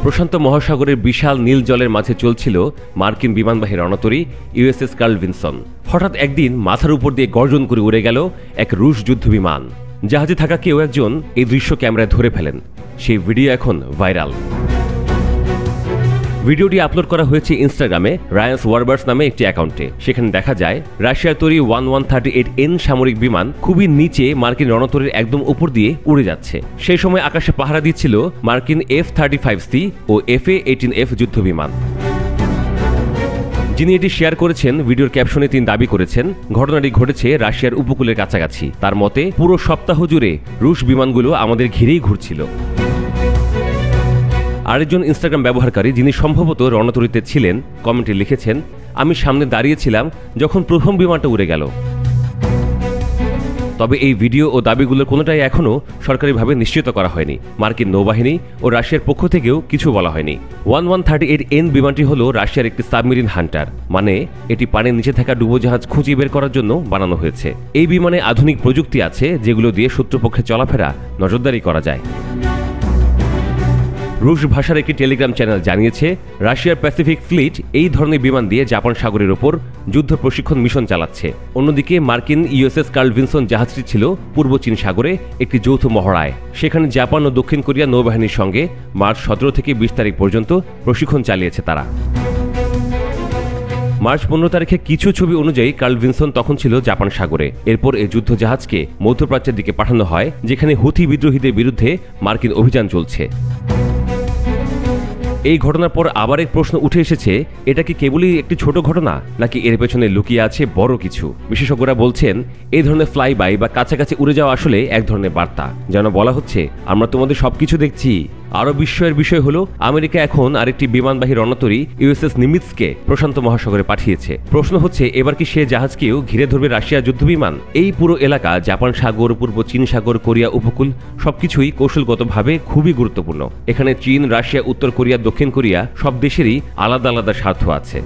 প্রশান্ত মহাসাগরের বিশাল নীল জলের মাঝে চলছিল মার্কিন বিমানবাহী রণতরী ইউএসএস কার্ল ভিনসন। হঠাৎ একদিন মাথার উপর দিয়ে গর্জন করে উড়ে গেল এক রুশ যুদ্ধবিমান। জাহাজে থাকা কেউ একজন এই দৃশ্য ক্যামেরায় ধরে ফেলেন। সেই ভিডিও এখন ভাইরাল। ভিডিওটি আপলোড করা হয়েছে ইনস্টাগ্রামে রায়ান্স ওয়ারবার্স নামে একটি অ্যাকাউন্টে। সেখানে দেখা যায় রাশিয়ার তৈরি 1138N সামরিক বিমান খুবই নিচে মার্কিন রণতরীর একদম উপর দিয়ে উড়ে যাচ্ছে। সেই সময় আকাশে পাহারা দিচ্ছিল মার্কিন F-35C ও FA-18F যুদ্ধবিমান। যিনি এটি শেয়ার করেছেন, ভিডিওর ক্যাপশনে তিনি দাবি করেছেন ঘটনাটি ঘটেছে রাশিয়ার উপকূলের কাছাকাছি। তার মতে পুরো সপ্তাহ জুড়ে রুশ বিমানগুলো আমাদের ঘিরেই ঘুরছিল। আরেকজন ইনস্টাগ্রাম ব্যবহারকারী, যিনি সম্ভবত রণতরীতে ছিলেন, কমেন্টে লিখেছেন, আমি সামনে দাঁড়িয়েছিলাম যখন প্রথম বিমানটা উড়ে গেল। তবে এই ভিডিও ও দাবিগুলোর কোনোটাই এখনও সরকারিভাবে নিশ্চিত করা হয়নি। মার্কিন নৌবাহিনী ও রাশিয়ার পক্ষ থেকেও কিছু বলা হয়নি। 1138N বিমানটি হল রাশিয়ার একটি সাবমেরিন হান্টার, মানে এটি পানির নিচে থাকা ডুবোজাহাজ খুঁজে বের করার জন্য বানানো হয়েছে। এই বিমানে আধুনিক প্রযুক্তি আছে যেগুলো দিয়ে শত্রুপক্ষে চলাফেরা নজরদারি করা যায়। রুশ ভাষার একটি টেলিগ্রাম চ্যানেল জানিয়েছে রাশিয়ার প্যাসিফিক ফ্লিট এই ধরনের বিমান দিয়ে জাপান সাগরের ওপর যুদ্ধ প্রশিক্ষণ মিশন চালাচ্ছে। অন্যদিকে মার্কিন ইউএসএস কার্ল ভিনসন জাহাজটি ছিল পূর্ব চীন সাগরে একটি যৌথ মহড়ায়। সেখানে জাপান ও দক্ষিণ কোরিয়া নৌবাহিনীর সঙ্গে মার্চ 17 থেকে 20 তারিখ পর্যন্ত প্রশিক্ষণ চালিয়েছে তারা। মার্চ 15 তারিখে কিছু ছবি অনুযায়ী কার্ল ভিনসন তখন ছিল জাপান সাগরে। এরপর এই যুদ্ধ জাহাজকে মধ্যপ্রাচ্যের দিকে পাঠানো হয়, যেখানে হুথি বিদ্রোহীদের বিরুদ্ধে মার্কিন অভিযান চলছে। এই ঘটনার পর আবার এক প্রশ্ন উঠে এসেছে, এটা কি কেবলই একটি ছোট ঘটনা, নাকি এর পেছনে লুকিয়ে আছে বড় কিছু? বিশেষজ্ঞরা বলছেন এই ধরনের ফ্লাই বাই বা কাছাকাছি উড়ে যাওয়া আসলে এক ধরনের বার্তা, যেন বলা হচ্ছে আমরা তোমাদের সবকিছু দেখছি। আরও বিস্ময়ের বিষয় হলো আমেরিকা এখন আরেকটি বিমানবাহী রণতরী ইউএসএস নিমিৎজকে প্রশান্ত মহাসাগরে পাঠিয়েছে। প্রশ্ন হচ্ছে এবার কি সে জাহাজকেও ঘিরে ধরবে রাশিয়া যুদ্ধবিমান? এই পুরো এলাকা, জাপান সাগর, পূর্ব চীন সাগর, কোরিয়া উপকূল, সবকিছুই কৌশলগতভাবে খুবই গুরুত্বপূর্ণ। এখানে চীন, রাশিয়া, উত্তর কোরিয়া, দক্ষিণ কোরিয়া সব দেশেরই আলাদা আলাদা স্বার্থ আছে।